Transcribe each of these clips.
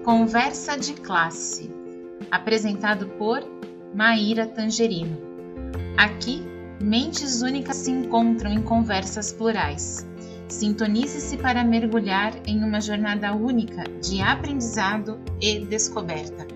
Conversa de Classe, apresentado por Maíra Tangerino. Aqui, mentes únicas se encontram em conversas plurais. Sintonize-se para mergulhar em uma jornada única de aprendizado e descoberta.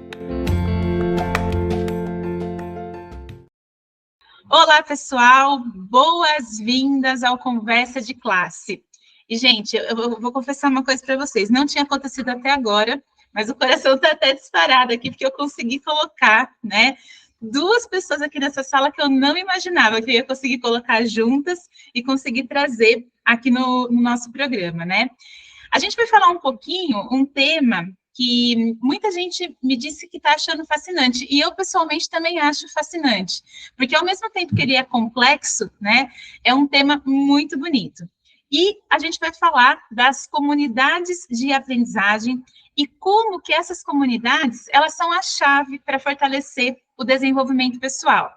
Olá, pessoal! Boas-vindas ao Conversa de Classe. E, gente, eu vou confessar uma coisa para vocês. Não tinha acontecido até agora, mas o coração está até disparado aqui, porque eu consegui colocar, né, duas pessoas aqui nessa sala que eu não imaginava que eu ia conseguir colocar juntas e conseguir trazer aqui no nosso programa, né? A gente vai falar um pouquinho, um tema que muita gente me disse que está achando fascinante, e eu pessoalmente também acho fascinante, porque ao mesmo tempo que ele é complexo, né, é um tema muito bonito. E a gente vai falar das comunidades de aprendizagem e como que essas comunidades, elas são a chave para fortalecer o desenvolvimento pessoal.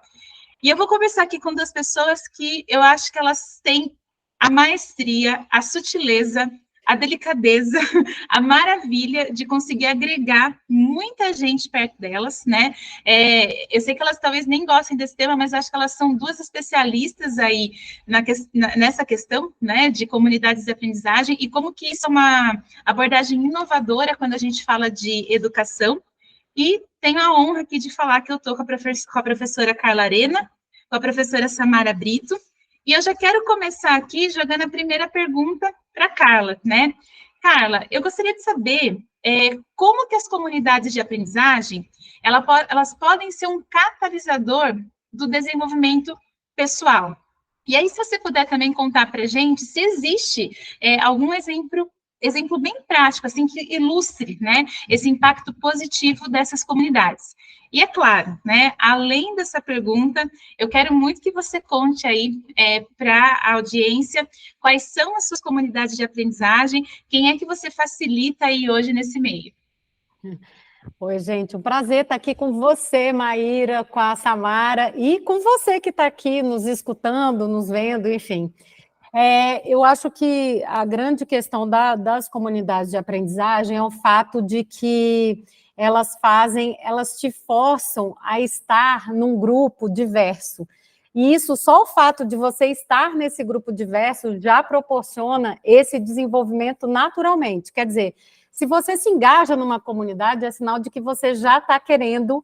E eu vou conversar aqui com duas pessoas que eu acho que elas têm a maestria, a sutileza, a delicadeza, a maravilha de conseguir agregar muita gente perto delas, né? Eu sei que elas talvez nem gostem desse tema, mas acho que elas são duas especialistas aí nessa questão, né, de comunidades de aprendizagem e como que isso é uma abordagem inovadora quando a gente fala de educação. E tenho a honra aqui de falar que eu estou com a professora Carla Arena, com a professora Samara Brito, e eu já quero começar aqui jogando a primeira pergunta para a Carla, né? Carla, eu gostaria de saber como que as comunidades de aprendizagem, elas podem ser um catalisador do desenvolvimento pessoal. E aí, se você puder também contar para a gente se existe algum exemplo bem prático, assim, que ilustre, né, esse impacto positivo dessas comunidades. E é claro, né, além dessa pergunta, eu quero muito que você conte aí para a audiência quais são as suas comunidades de aprendizagem, quem é que você facilita aí hoje nesse meio. Oi, gente, um prazer estar aqui com você, Maíra, com a Samara e com você que está aqui nos escutando, nos vendo, enfim. Eu acho que a grande questão das comunidades de aprendizagem é o fato de que elas te forçam a estar num grupo diverso. E isso, só o fato de você estar nesse grupo diverso já proporciona esse desenvolvimento naturalmente. Quer dizer, se você se engaja numa comunidade, é sinal de que você já está querendo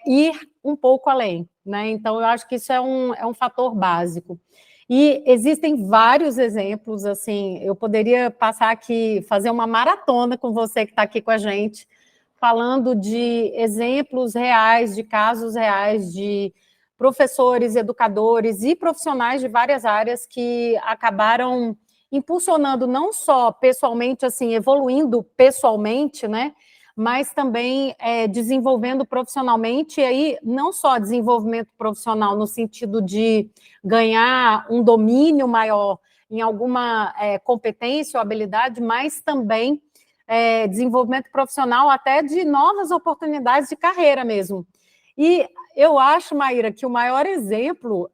ir um pouco além, né? Então, eu acho que isso é um fator básico. E existem vários exemplos, assim, eu poderia passar aqui, fazer uma maratona com você que está aqui com a gente, falando de exemplos reais, de casos reais, de professores, educadores e profissionais de várias áreas que acabaram impulsionando não só pessoalmente, assim, evoluindo pessoalmente, né, mas também desenvolvendo profissionalmente, e aí não só desenvolvimento profissional no sentido de ganhar um domínio maior em alguma competência ou habilidade, mas também desenvolvimento profissional até de novas oportunidades de carreira mesmo. E eu acho, Maíra, que o maior exemplo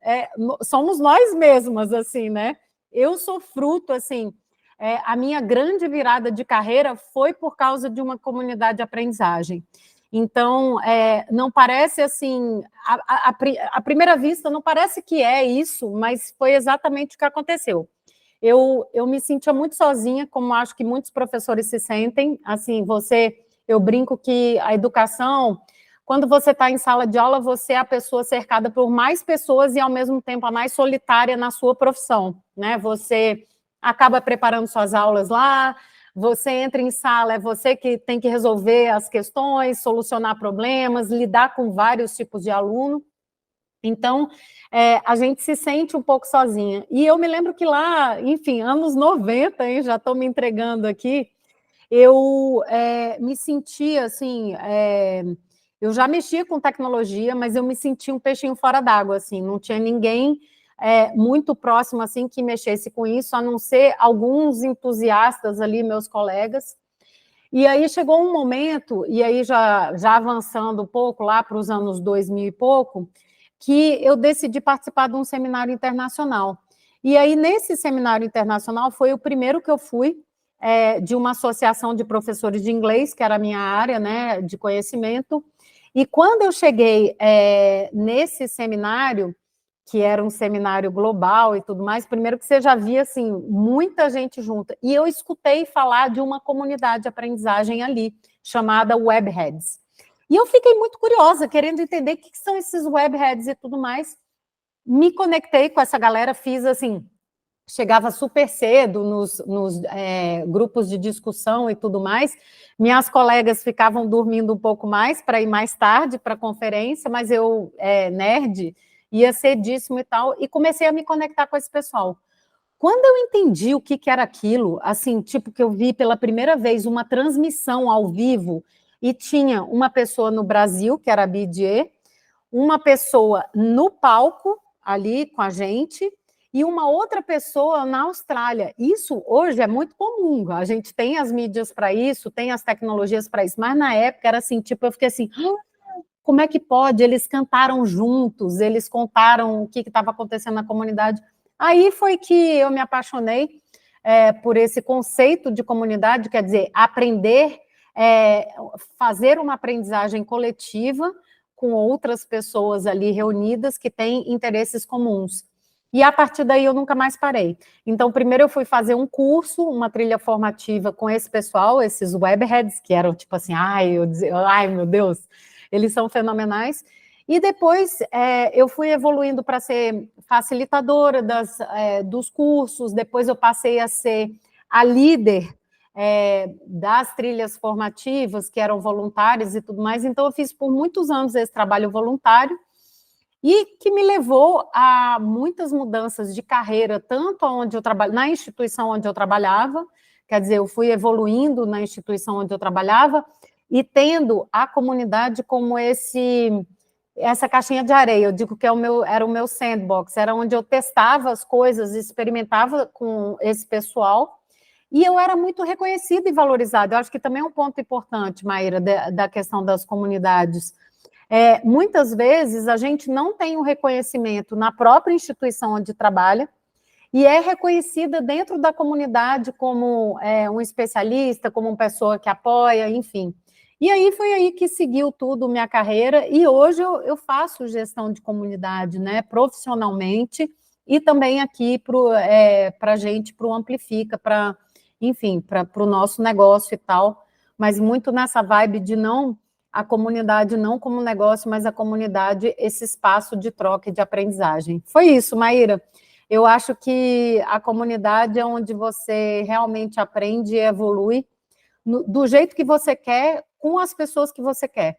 somos nós mesmas, assim, né? Eu sou fruto, assim, a minha grande virada de carreira foi por causa de uma comunidade de aprendizagem. Então, não parece assim, à primeira vista, não parece que é isso, mas foi exatamente o que aconteceu. Eu me sentia muito sozinha, como acho que muitos professores se sentem. Assim, eu brinco que a educação, quando você está em sala de aula, você é a pessoa cercada por mais pessoas e, ao mesmo tempo, a mais solitária na sua profissão, né? Você acaba preparando suas aulas lá, você entra em sala, é você que tem que resolver as questões, solucionar problemas, lidar com vários tipos de aluno. Então, a gente se sente um pouco sozinha. E eu me lembro que lá, enfim, anos 90, hein, já estou me entregando aqui, eu me sentia assim... eu já mexia com tecnologia, mas eu me sentia um peixinho fora d'água, assim, não tinha ninguém muito próximo, assim, que mexesse com isso, a não ser alguns entusiastas ali, meus colegas. E aí chegou um momento, e aí já avançando um pouco lá para os anos 2000 e pouco, que eu decidi participar de um seminário internacional. E aí, nesse seminário internacional, foi o primeiro que eu fui, de uma associação de professores de inglês, que era a minha área, né, de conhecimento. E quando eu cheguei nesse seminário, que era um seminário global e tudo mais, primeiro que você já via, assim, muita gente junta. E eu escutei falar de uma comunidade de aprendizagem ali, chamada Webheads. E eu fiquei muito curiosa, querendo entender o que são esses Webheads e tudo mais. Me conectei com essa galera, fiz, assim, chegava super cedo nos grupos de discussão e tudo mais. Minhas colegas ficavam dormindo um pouco mais para ir mais tarde para a conferência, mas eu, nerd, ia cedíssimo e tal, e comecei a me conectar com esse pessoal. Quando eu entendi o que era aquilo, assim, tipo que eu vi pela primeira vez uma transmissão ao vivo, e tinha uma pessoa no Brasil, que era a Bidier, uma pessoa no palco, ali com a gente, e uma outra pessoa na Austrália. Isso hoje é muito comum, a gente tem as mídias para isso, tem as tecnologias para isso, mas na época era assim, tipo, eu fiquei assim, como é que pode? Eles cantaram juntos, eles contaram o que estava acontecendo na comunidade. Aí foi que eu me apaixonei por esse conceito de comunidade, quer dizer, aprender, fazer uma aprendizagem coletiva com outras pessoas ali reunidas que têm interesses comuns. E a partir daí eu nunca mais parei. Então, primeiro eu fui fazer um curso, uma trilha formativa com esse pessoal, esses webheads, que eram tipo assim, ai meu Deus, eles são fenomenais. E depois eu fui evoluindo para ser facilitadora dos cursos, depois eu passei a ser a líder das trilhas formativas, que eram voluntárias e tudo mais. Então, eu fiz por muitos anos esse trabalho voluntário, e que me levou a muitas mudanças de carreira, tanto onde eu trabalho, na instituição onde eu trabalhava, quer dizer, eu fui evoluindo na instituição onde eu trabalhava, e tendo a comunidade como essa caixinha de areia. Eu digo que era o meu sandbox, era onde eu testava as coisas, experimentava com esse pessoal, e eu era muito reconhecida e valorizada. Eu acho que também é um ponto importante, Maíra, da questão das comunidades. Muitas vezes a gente não tem um reconhecimento na própria instituição onde trabalha, e é reconhecida dentro da comunidade como um especialista, como uma pessoa que apoia, enfim. E aí foi aí que seguiu tudo minha carreira, e hoje eu faço gestão de comunidade, né, profissionalmente, e também aqui para a gente, para o Amplifica, enfim, para o nosso negócio e tal, mas muito nessa vibe de a comunidade não como negócio, mas a comunidade, esse espaço de troca e de aprendizagem. Foi isso, Maíra. Eu acho que a comunidade é onde você realmente aprende e evolui do jeito que você quer, com as pessoas que você quer.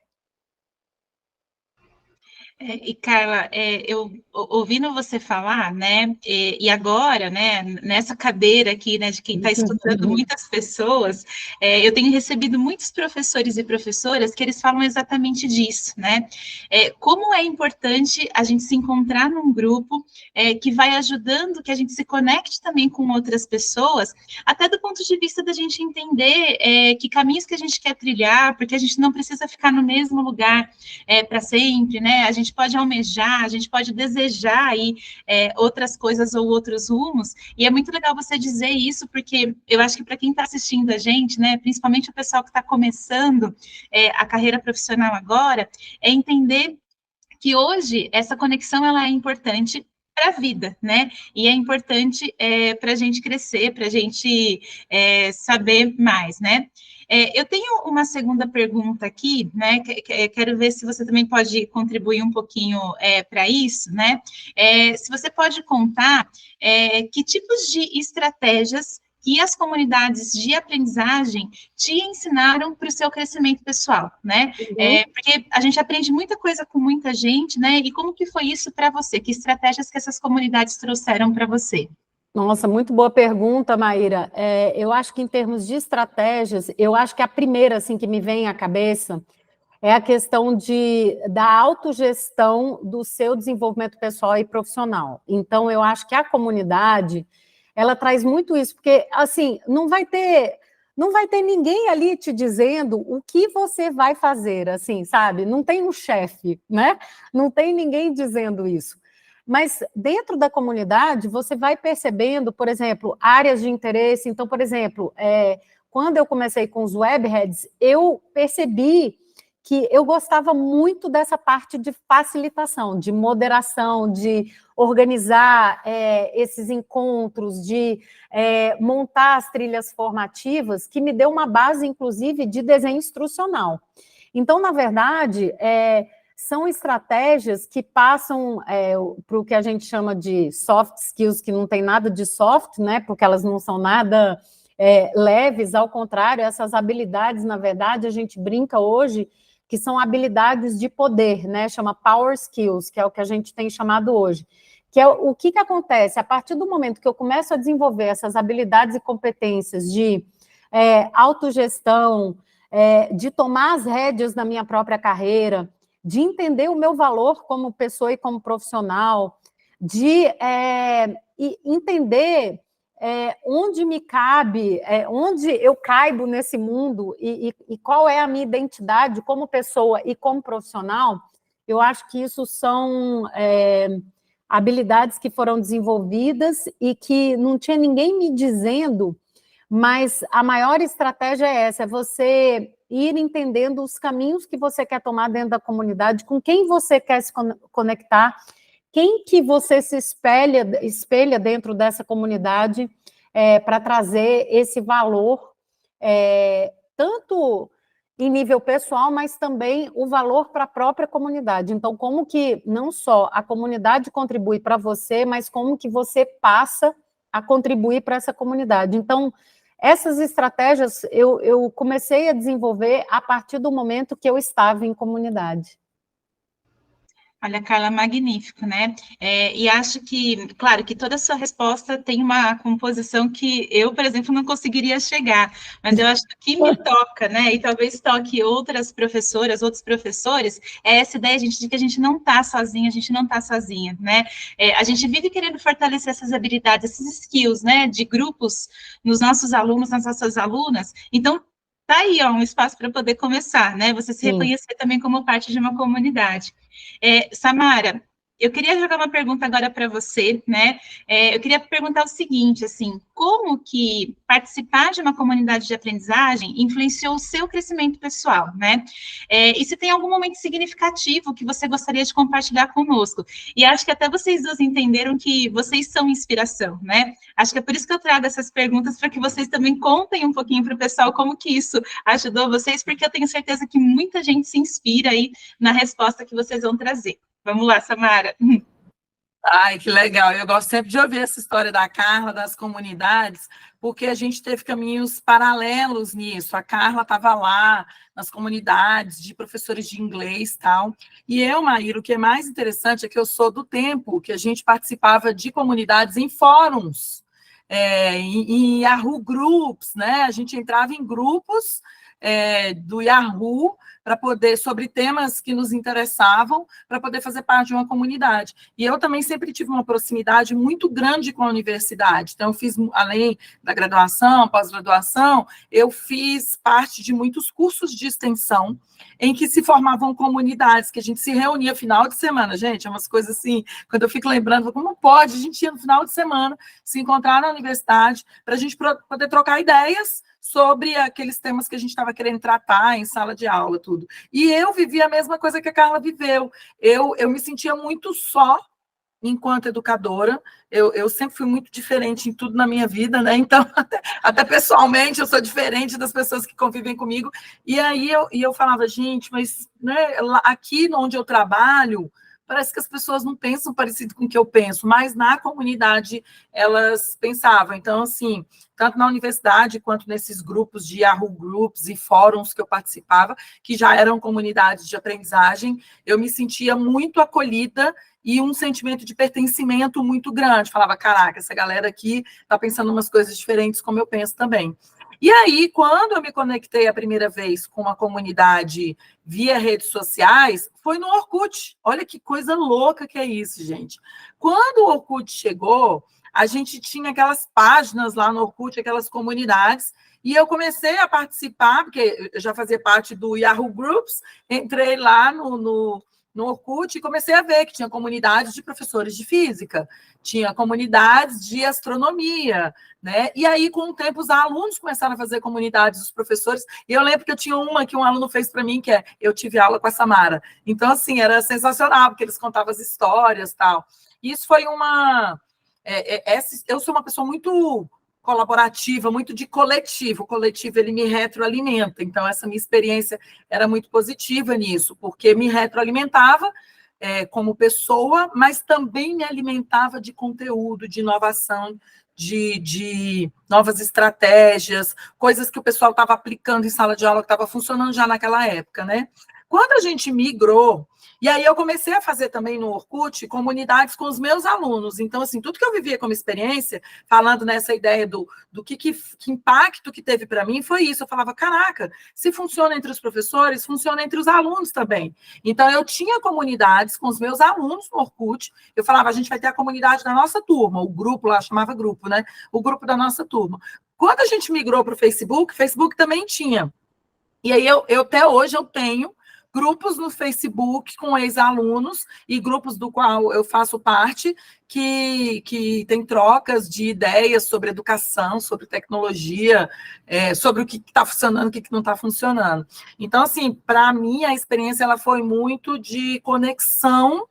E Carla, eu ouvindo você falar, né, e agora, né, nessa cadeira aqui, né, de quem está escutando muitas pessoas, eu tenho recebido muitos professores e professoras que eles falam exatamente disso, né, como é importante a gente se encontrar num grupo que vai ajudando que a gente se conecte também com outras pessoas, até do ponto de vista da gente entender que caminhos que a gente quer trilhar, porque a gente não precisa ficar no mesmo lugar para sempre, né, a gente pode almejar, a gente pode desejar aí outras coisas ou outros rumos, e é muito legal você dizer isso, porque eu acho que para quem está assistindo a gente, né, principalmente o pessoal que está começando a carreira profissional agora, é entender que hoje essa conexão ela é importante para a vida, né? E é importante para a gente crescer, para a gente saber mais, né? Eu tenho uma segunda pergunta aqui, né? Quero ver se você também pode contribuir um pouquinho para isso, né? Se você pode contar que tipos de estratégias que as comunidades de aprendizagem te ensinaram para o seu crescimento pessoal, né? Porque a gente aprende muita coisa com muita gente, né? E como que foi isso para você? Que estratégias que essas comunidades trouxeram para você? Nossa, muito boa pergunta, Maíra. Eu acho que em termos de estratégias, eu acho que a primeira assim, que me vem à cabeça é a questão da autogestão do seu desenvolvimento pessoal e profissional. Então, eu acho que a comunidade, ela traz muito isso, porque, assim, não vai ter ninguém ali te dizendo o que você vai fazer, assim, sabe? Não tem um chefe, né? Não tem ninguém dizendo isso. Mas dentro da comunidade, você vai percebendo, por exemplo, áreas de interesse. Então, por exemplo, quando eu comecei com os webheads, eu percebi que eu gostava muito dessa parte de facilitação, de moderação, de organizar esses encontros, de montar as trilhas formativas, que me deu uma base, inclusive, de desenho instrucional. Então, na verdade, são estratégias que passam para o que a gente chama de soft skills, que não tem nada de soft, né? Porque elas não são nada leves, ao contrário, essas habilidades, na verdade, a gente brinca hoje que são habilidades de poder, né? Chama power skills, que é o que a gente tem chamado hoje. Que é o que acontece? A partir do momento que eu começo a desenvolver essas habilidades e competências de autogestão, de tomar as rédeas da minha própria carreira, de entender o meu valor como pessoa e como profissional, de entender onde me cabe, onde eu caibo nesse mundo e qual é a minha identidade como pessoa e como profissional, eu acho que isso são habilidades que foram desenvolvidas e que não tinha ninguém me dizendo, mas a maior estratégia é essa, é você ir entendendo os caminhos que você quer tomar dentro da comunidade, com quem você quer se conectar, quem que você se espelha dentro dessa comunidade para trazer esse valor, tanto em nível pessoal, mas também o valor para a própria comunidade. Então, como que não só a comunidade contribui para você, mas como que você passa a contribuir para essa comunidade. Então, essas estratégias eu comecei a desenvolver a partir do momento que eu estava em comunidade. Olha, Carla, magnífico, né? E acho que, claro, que toda a sua resposta tem uma composição que eu, por exemplo, não conseguiria chegar, mas eu acho que me toca, né? E talvez toque outras professoras, outros professores, é essa ideia, gente, de que a gente não está sozinha, a gente não está sozinha, né? A gente vive querendo fortalecer essas habilidades, esses skills, né? De grupos nos nossos alunos, nas nossas alunas. Então, tá aí, ó, um espaço para poder começar, né? Você se reconhecer também como parte de uma comunidade. Samara, eu queria jogar uma pergunta agora para você, né? Eu queria perguntar o seguinte, assim, como que participar de uma comunidade de aprendizagem influenciou o seu crescimento pessoal, né? E se tem algum momento significativo que você gostaria de compartilhar conosco? E acho que até vocês duas entenderam que vocês são inspiração, né? Acho que é por isso que eu trago essas perguntas, para que vocês também contem um pouquinho para o pessoal como que isso ajudou vocês, porque eu tenho certeza que muita gente se inspira aí na resposta que vocês vão trazer. Vamos lá, Samara. Ai, que legal. Eu gosto sempre de ouvir essa história da Carla, das comunidades, porque a gente teve caminhos paralelos nisso. A Carla estava lá nas comunidades de professores de inglês e tal. E eu, Maíra, o que é mais interessante é que eu sou do tempo que a gente participava de comunidades em fóruns, em Yahoo Groups, né? A gente entrava em grupos do Yahoo para poder, sobre temas que nos interessavam, para poder fazer parte de uma comunidade. E eu também sempre tive uma proximidade muito grande com a universidade. Então, eu fiz, além da graduação, pós-graduação, eu fiz parte de muitos cursos de extensão, em que se formavam comunidades, que a gente se reunia final de semana. Gente, é umas coisas assim, quando eu fico lembrando, como pode? A gente ia no final de semana se encontrar na universidade para a gente poder trocar ideias sobre aqueles temas que a gente estava querendo tratar em sala de aula, tudo. E eu vivi a mesma coisa que a Carla viveu. Eu me sentia muito só enquanto educadora. Eu sempre fui muito diferente em tudo na minha vida, né? Então, até pessoalmente, eu sou diferente das pessoas que convivem comigo. E aí eu falava, gente, mas né, aqui onde eu trabalho, parece que as pessoas não pensam parecido com o que eu penso, mas na comunidade elas pensavam. Então, assim, tanto na universidade quanto nesses grupos de Yahoo Groups e fóruns que eu participava, que já eram comunidades de aprendizagem, eu me sentia muito acolhida e um sentimento de pertencimento muito grande. Falava, caraca, essa galera aqui está pensando umas coisas diferentes como eu penso também. E aí, quando eu me conectei a primeira vez com uma comunidade via redes sociais, foi no Orkut. Olha que coisa louca que é isso, gente. Quando o Orkut chegou, a gente tinha aquelas páginas lá no Orkut, aquelas comunidades, e eu comecei a participar, porque eu já fazia parte do Yahoo Groups, entrei lá no no Orkut e comecei a ver que tinha comunidades de professores de física, tinha comunidades de astronomia, né? E aí, com o tempo, os alunos começaram a fazer comunidades dos professores, e eu lembro que eu tinha uma que um aluno fez para mim, que é Eu Tive Aula com a Samara. Então, assim, era sensacional, porque eles contavam as histórias e tal. E isso foi uma... eu sou uma pessoa muito colaborativa, muito de coletivo. O coletivo, ele me retroalimenta. Então, essa minha experiência era muito positiva nisso, porque me retroalimentava como pessoa, mas também me alimentava de conteúdo, de inovação, de novas estratégias, coisas que o pessoal estava aplicando em sala de aula, que estava funcionando já naquela época, né? Quando a gente migrou, e aí eu comecei a fazer também no Orkut comunidades com os meus alunos. Então, assim, tudo que eu vivia como experiência, falando nessa ideia do que impacto que teve para mim, foi isso. Eu falava, caraca, se funciona entre os professores, funciona entre os alunos também. Então, eu tinha comunidades com os meus alunos no Orkut. Eu falava, a gente vai ter a comunidade da nossa turma, o grupo lá, chamava grupo, né? O grupo da nossa turma. Quando a gente migrou para o Facebook também tinha. E aí, eu até hoje, eu tenho grupos no Facebook com ex-alunos e grupos do qual eu faço parte, que tem trocas de ideias sobre educação, sobre tecnologia, sobre o que está funcionando, o que não está funcionando. Então, assim, para mim, a experiência ela foi muito de conexão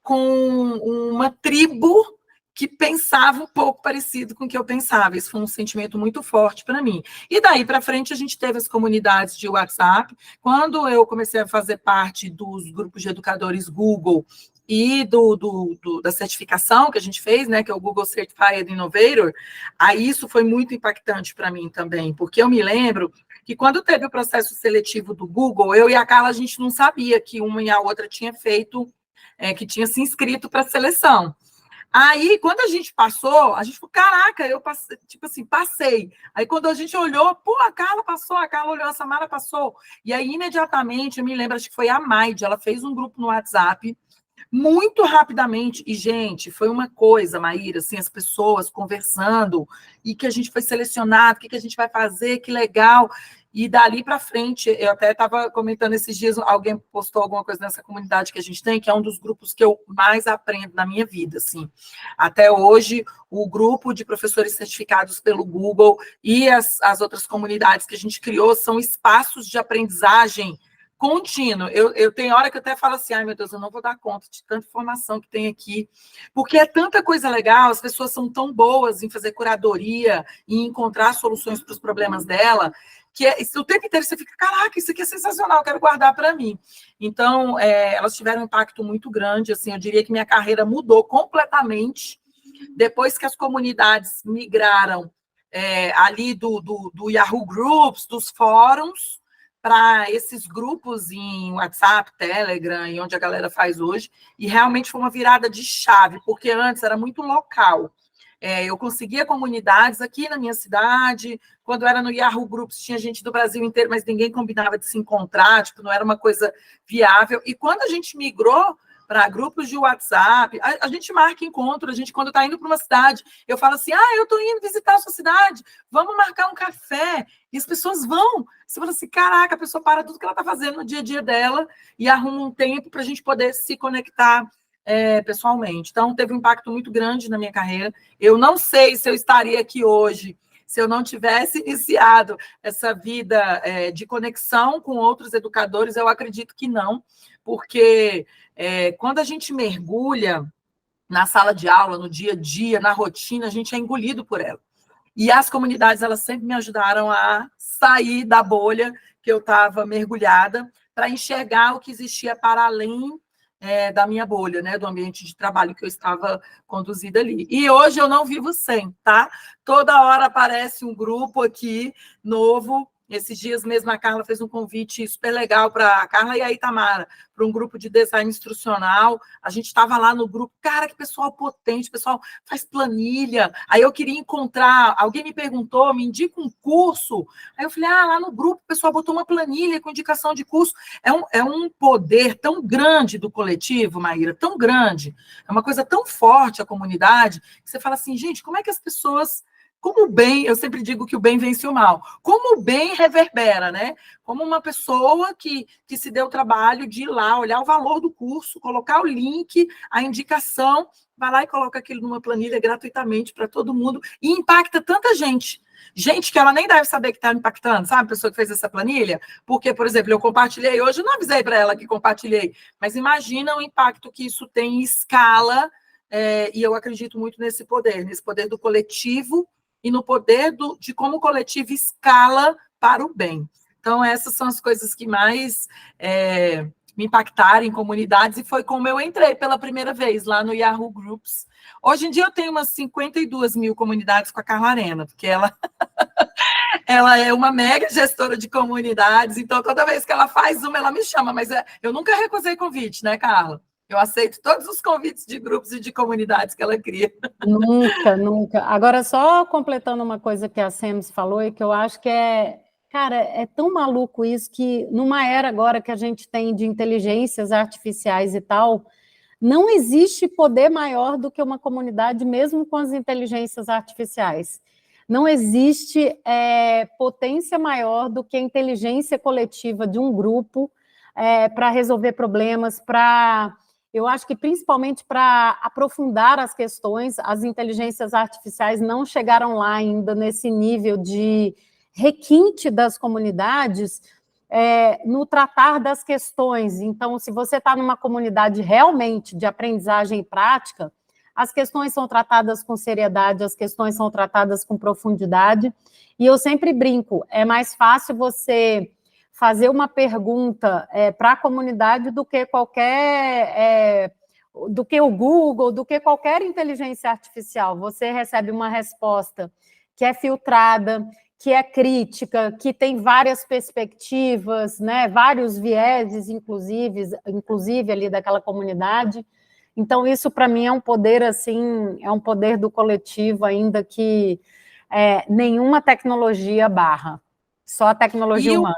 com uma tribo que pensava um pouco parecido com o que eu pensava. Isso foi um sentimento muito forte para mim. E daí para frente a gente teve as comunidades de WhatsApp. Quando eu comecei a fazer parte dos grupos de educadores Google e da certificação que a gente fez, né, que é o Google Certified Innovator, aí isso foi muito impactante para mim também, porque eu me lembro que quando teve o processo seletivo do Google, eu e a Carla, a gente não sabia que uma e a outra tinha feito, que tinha se inscrito para a seleção. Aí, quando a gente passou, a gente falou, caraca, eu passei, tipo assim, passei. Aí, quando a gente olhou, pô, a Carla passou, a Carla olhou, a Samara passou. E aí, imediatamente, eu me lembro, acho que foi a Maide, ela fez um grupo no WhatsApp, muito rapidamente, e, gente, foi uma coisa, Maíra, assim, as pessoas conversando, e que a gente foi selecionado, o que a gente vai fazer, que legal. E dali para frente, eu até estava comentando esses dias, alguém postou alguma coisa nessa comunidade que a gente tem, que é um dos grupos que eu mais aprendo na minha vida, assim. Até hoje, o grupo de professores certificados pelo Google e as outras comunidades que a gente criou são espaços de aprendizagem contínuo. Eu tenho hora que eu até falo assim, ai meu Deus, eu não vou dar conta de tanta informação que tem aqui, porque é tanta coisa legal, as pessoas são tão boas em fazer curadoria e encontrar soluções para os problemas dela, que o tempo inteiro você fica, caraca, isso aqui é sensacional, eu quero guardar para mim. Então, elas tiveram um impacto muito grande, assim, eu diria que minha carreira mudou completamente depois que as comunidades migraram ali do Yahoo Groups, dos fóruns, para esses grupos em WhatsApp, Telegram, e onde a galera faz hoje, e realmente foi uma virada de chave, porque antes era muito local. Eu conseguia comunidades aqui na minha cidade, quando era no Yahoo Groups, tinha gente do Brasil inteiro, mas ninguém combinava de se encontrar, tipo, não era uma coisa viável. E quando a gente migrou para grupos de WhatsApp, a gente marca encontro, a gente, quando está indo para uma cidade, eu falo assim, eu estou indo visitar a sua cidade, vamos marcar um café, e as pessoas vão. Você fala assim, caraca, a pessoa para tudo que ela está fazendo no dia a dia dela e arruma um tempo para a gente poder se conectar pessoalmente. Então, teve um impacto muito grande na minha carreira. Eu não sei se eu estaria aqui hoje se eu não tivesse iniciado essa vida de conexão com outros educadores. Eu acredito que não, porque quando a gente mergulha na sala de aula, no dia a dia, na rotina, a gente é engolido por ela. E as comunidades, elas sempre me ajudaram a sair da bolha que eu estava mergulhada, para enxergar o que existia para além da minha bolha, né, do ambiente de trabalho que eu estava conduzida ali. E hoje eu não vivo sem, tá? Toda hora aparece um grupo aqui novo. Esses dias mesmo a Carla fez um convite super legal para a Carla e a Itamara, para um grupo de design instrucional. A gente estava lá no grupo, cara, que pessoal potente, pessoal faz planilha. Aí eu queria encontrar, alguém me perguntou, me indica um curso. Aí eu falei, lá no grupo o pessoal botou uma planilha com indicação de curso. É um poder tão grande do coletivo, Maíra, tão grande. É uma coisa tão forte a comunidade, que você fala assim, gente, como é que as pessoas como o bem, eu sempre digo que o bem vence o mal, como o bem reverbera, né? Como uma pessoa que se deu o trabalho de ir lá, olhar o valor do curso, colocar o link, a indicação, vai lá e coloca aquilo numa planilha gratuitamente para todo mundo e impacta tanta gente. Gente que ela nem deve saber que está impactando, sabe? A pessoa que fez essa planilha. Porque, por exemplo, eu compartilhei hoje, eu não avisei para ela que compartilhei, mas imagina o impacto que isso tem em escala, e eu acredito muito nesse poder do coletivo e no poder de como o coletivo escala para o bem. Então, essas são as coisas que mais me impactaram em comunidades, e foi como eu entrei pela primeira vez lá no Yahoo Groups. Hoje em dia eu tenho umas 52 mil comunidades com a Carla Arena, porque ela é uma mega gestora de comunidades, então toda vez que ela faz uma, ela me chama, mas eu nunca recusei convite, né, Carla? Eu aceito todos os convites de grupos e de comunidades que ela cria. Nunca, nunca. Agora, só completando uma coisa que a Sems falou e que eu acho que cara, é tão maluco isso que numa era agora que a gente tem de inteligências artificiais e tal, não existe poder maior do que uma comunidade, mesmo com as inteligências artificiais. Não existe potência maior do que a inteligência coletiva de um grupo para resolver problemas, eu acho que principalmente para aprofundar as questões. As inteligências artificiais não chegaram lá ainda nesse nível de requinte das comunidades no tratar das questões. Então, se você está numa comunidade realmente de aprendizagem prática, as questões são tratadas com seriedade, as questões são tratadas com profundidade, e eu sempre brinco, é mais fácil você fazer uma pergunta para a comunidade do que do que o Google, do que qualquer inteligência artificial. Você recebe uma resposta que é filtrada, que é crítica, que tem várias perspectivas, né, vários vieses, inclusive ali daquela comunidade. Então, isso para mim é um poder, assim, é um poder do coletivo, ainda que nenhuma tecnologia barra, só a tecnologia humana.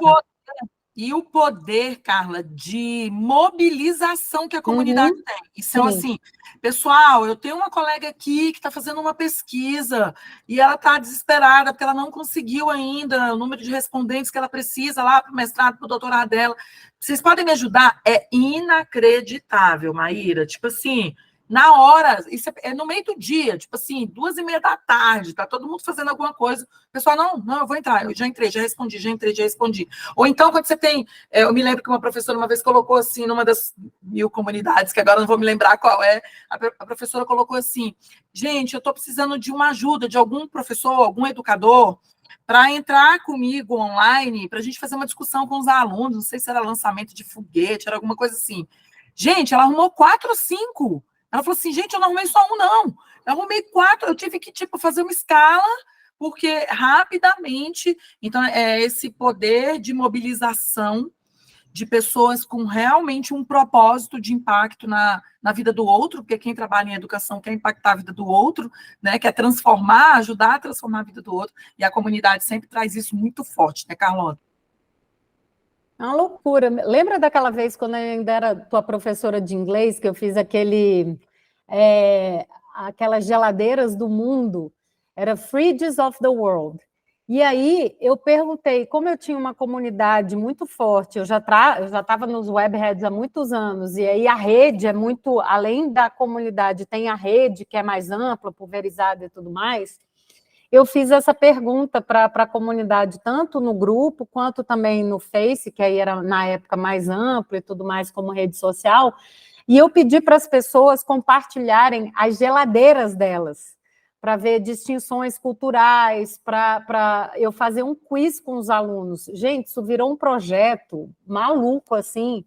E o poder, Carla, de mobilização que a comunidade tem. Então, assim, pessoal, eu tenho uma colega aqui que está fazendo uma pesquisa e ela está desesperada porque ela não conseguiu ainda o número de respondentes que ela precisa lá para o mestrado, para o doutorado dela. Vocês podem me ajudar? É inacreditável, Maíra. Tipo assim, na hora, isso é no meio do dia, tipo assim, 2h30 da tarde, tá todo mundo fazendo alguma coisa. O pessoal, não, eu vou entrar, eu já entrei, já respondi, já entrei, já respondi. Ou então, quando você tem, eu me lembro que uma professora uma vez colocou assim, numa das 1000 comunidades, que agora não vou me lembrar qual é, a professora colocou assim, gente, eu estou precisando de uma ajuda de algum professor, algum educador, para entrar comigo online, para a gente fazer uma discussão com os alunos, não sei se era lançamento de foguete, era alguma coisa assim. Gente, ela arrumou 4 ou 5. Ela falou assim, gente, eu não arrumei só um, não. Eu arrumei 4, eu tive que, fazer uma escala, porque rapidamente... Então, é esse poder de mobilização de pessoas com realmente um propósito de impacto na vida do outro, porque quem trabalha em educação quer impactar a vida do outro, né, quer transformar, ajudar a transformar a vida do outro, e a comunidade sempre traz isso muito forte, né, Carlota? É uma loucura. Lembra daquela vez, quando eu ainda era tua professora de inglês, que eu fiz aquelas geladeiras do mundo? Era Fridges of the World. E aí eu perguntei, como eu tinha uma comunidade muito forte, eu já estava nos webheads há muitos anos, e aí a rede é muito, além da comunidade, tem a rede que é mais ampla, pulverizada e tudo mais. Eu fiz essa pergunta para a comunidade, tanto no grupo, quanto também no Face, que aí era, na época, mais amplo e tudo mais, como rede social, e eu pedi para as pessoas compartilharem as geladeiras delas, para ver distinções culturais, para eu fazer um quiz com os alunos. Gente, isso virou um projeto maluco, assim,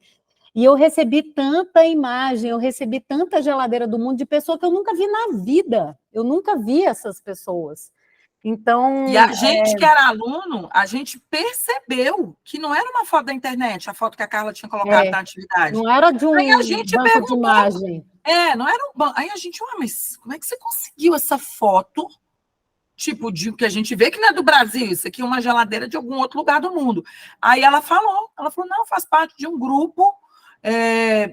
e eu recebi tanta imagem, eu recebi tanta geladeira do mundo de pessoa que eu nunca vi na vida, eu nunca vi essas pessoas. Então, e a gente que era aluno, a gente percebeu que não era uma foto da internet, a foto que a Carla tinha colocado na atividade. Não era de um aí a gente banco de imagem. Não era um banco. Aí a gente, mas como é que você conseguiu essa foto? Tipo, de que a gente vê que não é do Brasil, isso aqui é uma geladeira de algum outro lugar do mundo. Aí ela falou, não, faz parte de um grupo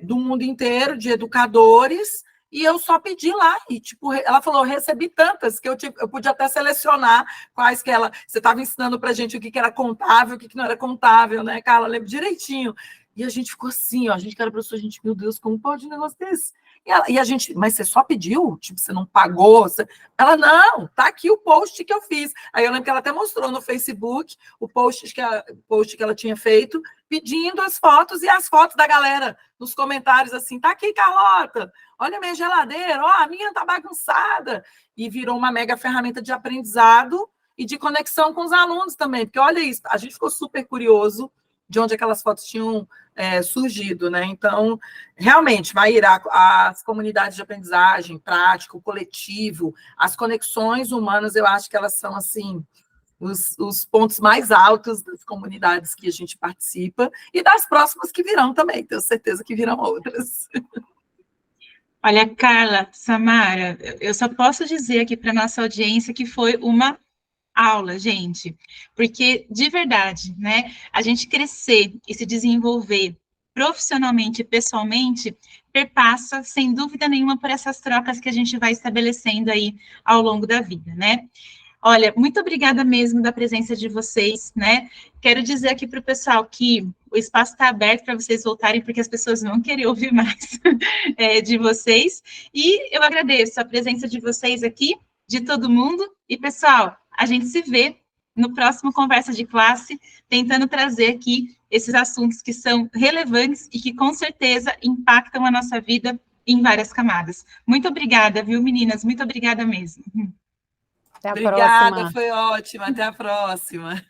do mundo inteiro de educadores, e eu só pedi lá, e tipo, ela falou, recebi tantas, que eu podia até selecionar quais que ela... Você estava ensinando para a gente o que era contável, o que não era contável, né, Carla? Lembro direitinho. E a gente ficou assim, ó, a gente que era professor, a gente, meu Deus, como pode um negócio desse? E a gente, mas você só pediu? Tipo, você não pagou? Ela, não, tá aqui o post que eu fiz. Aí eu lembro que ela até mostrou no Facebook o post que ela tinha feito, pedindo as fotos, e as fotos da galera nos comentários, assim, tá aqui, Carlota, olha a minha geladeira, ó, a minha tá bagunçada. E virou uma mega ferramenta de aprendizado e de conexão com os alunos também, porque olha isso, a gente ficou super curioso de onde aquelas fotos tinham surgido, né? Então, realmente, Maíra, as comunidades de aprendizagem, prática, o coletivo, as conexões humanas, eu acho que elas são, assim, os pontos mais altos das comunidades que a gente participa e das próximas que virão também, tenho certeza que virão outras. Olha, Carla, Samara, eu só posso dizer aqui para a nossa audiência que foi uma aula, gente, porque de verdade, né, a gente crescer e se desenvolver profissionalmente e pessoalmente perpassa, sem dúvida nenhuma, por essas trocas que a gente vai estabelecendo aí ao longo da vida, né? Olha, muito obrigada mesmo da presença de vocês, né? Quero dizer aqui para o pessoal que o espaço está aberto para vocês voltarem, porque as pessoas vão querer ouvir mais de vocês. E eu agradeço a presença de vocês aqui, de todo mundo. E, pessoal, a gente se vê no próximo Conversa de Classe, tentando trazer aqui esses assuntos que são relevantes e que, com certeza, impactam a nossa vida em várias camadas. Muito obrigada, viu, meninas? Muito obrigada mesmo. Até a Obrigada, próxima. foi ótimo. Até a próxima.